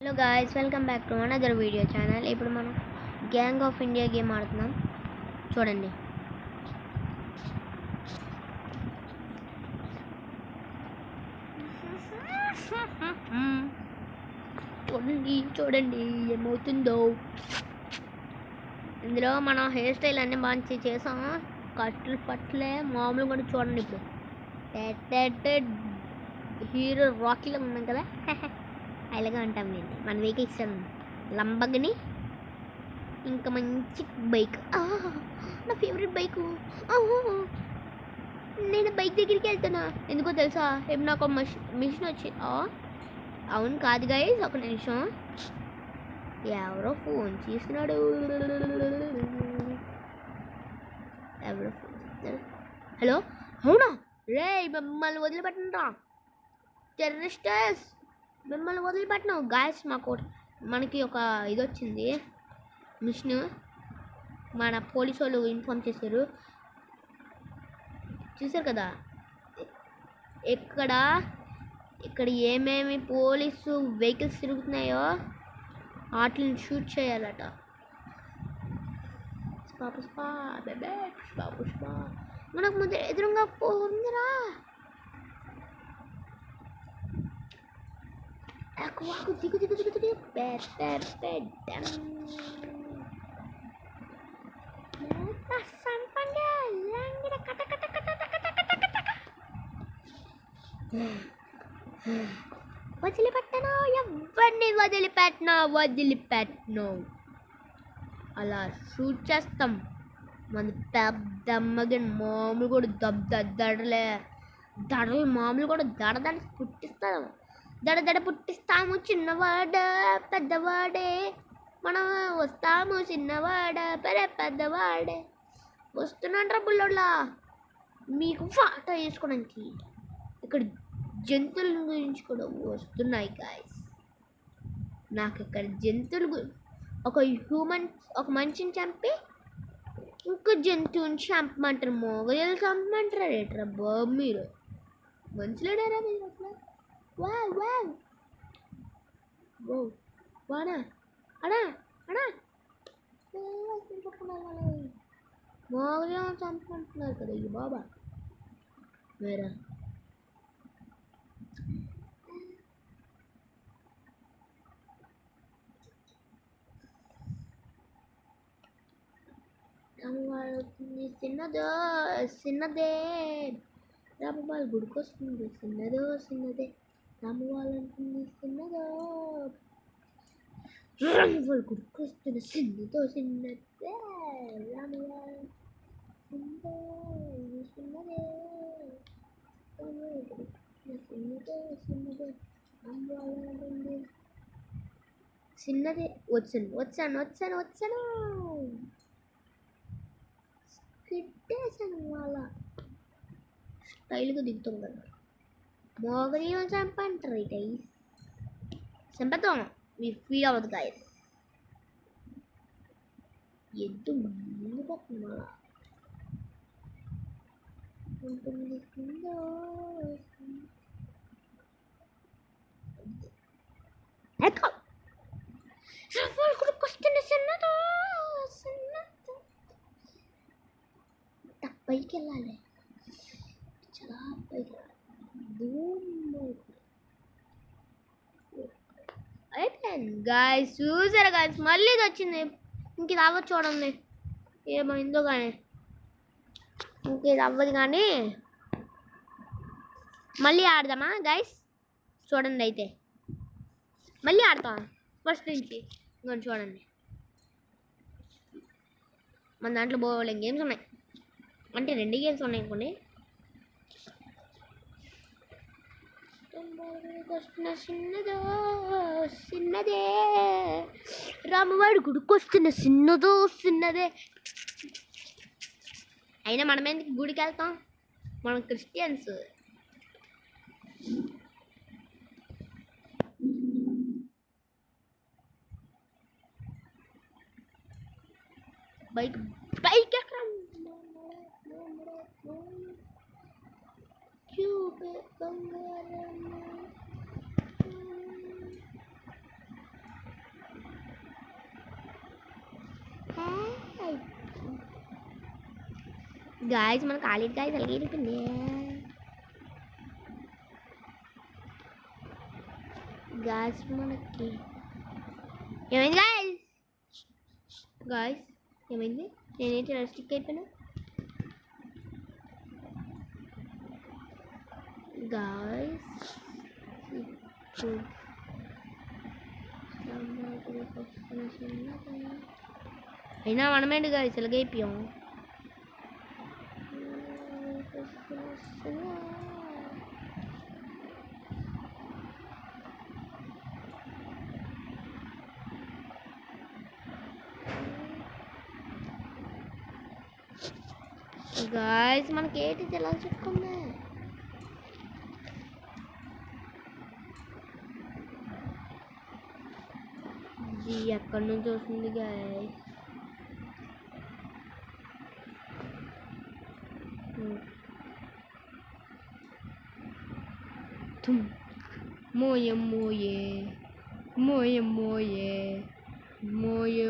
Hello guys, welcome back to another video channel. ఇప్పుడు మనం gang of India game ఆడుతున్నాం. చూడండి. చూడండి చూడండి ఏమవుతుందో. ఇందులో మనం హెయిర్ స్టైల్ అన్నీ బాగా చేసాము. కట్లు పట్లే మామూలు కూడా చూడండి. ఇప్పుడు హీరో రాకీలో ఉన్నాం కదా. అలాగే ఉంటాం. నేను మన వెహికల్ ఇస్తాను లంబగిని. ఇంకా మంచి బైక్, నా ఫేవరెట్ బైకు. నేను బైక్ దగ్గరికి వెళ్తున్నా. ఎందుకో తెలుసా? ఇప్పుడు నాకు మిషన్ వచ్చి అవును కాదు గైస్, ఒక నిమిషం. ఎవరో ఫోన్ చేస్తున్నాడు. ఎవరో ఫోన్ చేస్తున్నాడు. హలో, అవునా? రే, మిమ్మల్ని వదిలిపెట్టండి. టెర్రరిస్టర్స్, మిమ్మల్ని వదిలిపెట్టినావు గాయస్. మనకి ఒక ఇది వచ్చింది, మిషన్. మన పోలీసు వాళ్ళు ఇన్ఫార్మ్ చేశారు. చూసారు కదా ఇక్కడ ఏమేమి పోలీసు వెహికల్స్ తిరుగుతున్నాయో వాటిని షూట్ చేయాలట. మనకు ముందు ఎదురుగా పోందిరా. దిగు దిగు దిగు దిగు. వదిలిపెట్టను, ఎవరిని వదిలిపెట్టను. అలా షూట్ చేస్తాం. మన పెద్ద అమ్మగిన మామూలు కూడా దడలు మామూలు కూడా దడ పుట్టిస్తాము. దడ పుట్టిస్తాము. చిన్నవాడ పెద్దవాడే, మనం వస్తాము. చిన్నవాడ పెద్దవాడే వస్తున్నాంట్రా బుల్లోళ్ళ మీకు ఫోటో వేసుకోవడానికి. ఇక్కడ జంతువుల గురించి కూడా వస్తున్నాయి గాయస్. నాకు ఇక్కడ జంతువులు ఒక మనిషిని చంపి ఇంకో జంతువుని చంపమంటారు. మోగలు చంపమంటారా రేట్రా బాబు? మీరు మంచిలేడారా మీరు అట్లా? వానా అడా అడా మోగలు చంపమంటున్నారు కదా ఈ బాబా. వేరా చిన్నదే రామవాళ్ళు గుడికొస్తుంది. చిన్నదే రామవాళ్ళంటుంది. చిన్నదో రామవాళ్ళు గుడికొస్తుంది. చిన్నదే రామవాళ్ళు చిన్నదే రామవాళ్ళంటుంది. చిన్నదే. వచ్చాను కిట్టేసాను. వాళ్ళ స్టైల్గా దిగుతాం కదా. మోగరీలు చంపంటారు ఈ గైస్. చంపేద్దాం, మీరు ఫీల్ అవ్వదు గైస్. ఎద్దు ముందు పక్కన మళ్ళా ఉంటుంది. పైకి వెళ్ళాలి, చాలా పైకి అయిపోయింది గాయస్. చూసారా గాయస్, మళ్ళీ ఇది వచ్చింది. ఇంక ఇది అవ్వదు చూడండి. ఏమైందో కానీ ఇంక ఇది అవ్వదు. కానీ మళ్ళీ ఆడదామా గాయస్? చూడండి. అయితే మళ్ళీ ఆడతాం ఫస్ట్ నుంచి. ఇంకొని చూడండి, మన దాంట్లో బోలింగ్ గేమ్స్ ఉన్నాయి. అంటే 2 గేమ్స్ ఉన్నాయి కొన్ని. చిన్నదే రామవాడు గుడికొస్తున్న. చిన్నదే. అయినా మనం ఎందుకు గుడికి వెళ్తాం? మనం క్రిస్టియన్స్. బైక్ ఎక్కడ? గాయస్ మన కాలేజ్ గాయస్ అలాగే వెళ్ళిపోయింది గాయస్ మనకి ఏమైంది గాయస్ ఏమైంది నేనేంటి రెస్ట్రిక్ట్ అయిపోయాను గాయస్ అయినా మనమేంటి గాయస్ ఇలాగ అయిపోయాం గాయస్ మనకి ఏంటి ఎలా చెప్పుకుందా ఎక్కడి నుంచి వస్తుంది గాయస్ మోయే మోయే మోయే మోయే మోయే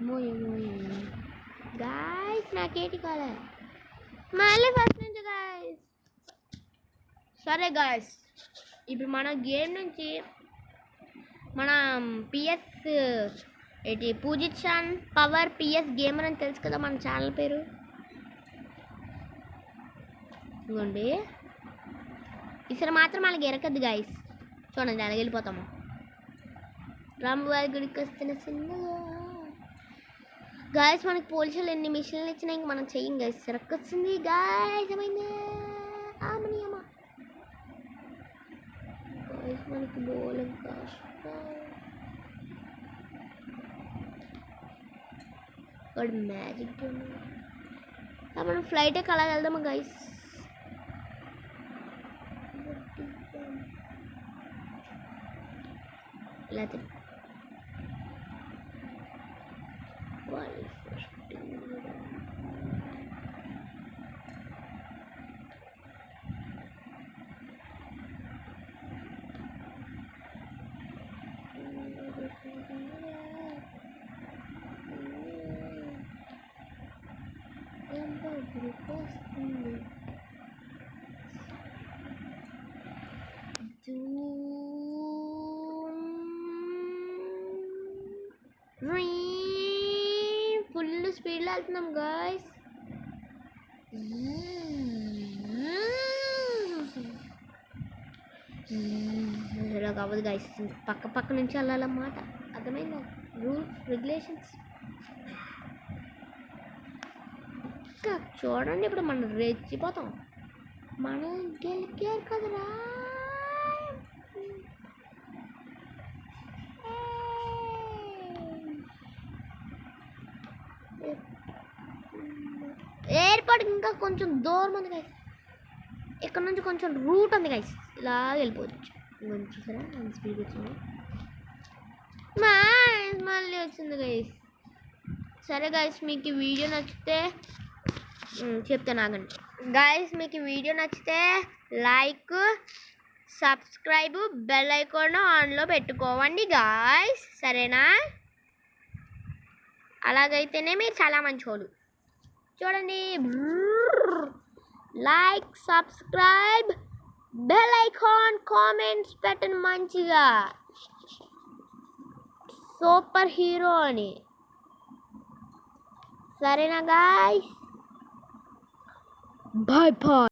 మోయే మోయే గాయస్ నాకేంటి కాలే మళ్ళీ ఫస్ట్ నుంచి గాయస్ సరే గాయస్ ఇప్పుడు మన గేమ్ నుంచి మన పిఎస్ ఏంటి పూజిషన్ పవర్ పిఎస్ గేమర్ అని తెలుసు కదా మన ఛానల్ పేరు ఇదిగోండి ఈసారి మాత్రం వాళ్ళకి ఎరకద్దు గాయస్ చూడండి అలాగ వెళ్ళిపోతాము రామవారి గుడికి వస్తున్న చిన్నగా గాయస్ మనకి పోలీసులు ఎన్ని మిషన్లు ఇచ్చినా ఇంక మనం చెయ్యం గాయస్ ఎరకొచ్చింది గాయస్ ఏమైంది అమ్మని అమ్మ గాయస్ మనకి బోలం వాడు మ్యాజిక్ మనం ఫ్లైట్ ఎక్కి అలా వెళ్దామా గైస్ లేకపోతే ఫుల్ స్పీడ్లో వెళ్తున్నాం గాయస్ ఇలా కావద్దు గాయస్ పక్క పక్క నుంచి వెళ్ళాలన్నమాట అర్థమైందా రూల్స్ రెగ్యులేషన్స్ ఇంకా చూడండి ఇప్పుడు మనం రెచ్చిపోతాం మనం గెలికారు కదరా ఎయిర్పోర్ట్ ఇంకా కొంచెం దూరం ఉంది గైస్ ఇక్కడ నుంచి కొంచెం రూట్ ఉంది గైస్ ఇలా వెళ్ళిపోవచ్చు ఇంకొంచెం చూసారా అంత స్పీడ్ వచ్చింది మళ్ళీ వచ్చింది గైస్ సరే గైస్ మీకు ఈ వీడియో నచ్చితే చెప్తాను ఆగండి గైస్ మీకు ఈ వీడియో నచ్చితే లైక్ సబ్స్క్రైబ్ బెల్ ఐకాన్ ఆన్లో పెట్టుకోవండి గాయస్ సరేనా అలాగైతేనే మీరు చాలా మంచోళ్ళు చూడండి like subscribe bell icon comments పెట్టండి మంచిగా సూపర్ హీరో అని సరేనా గాయ్స్ బాయ్ బాయ్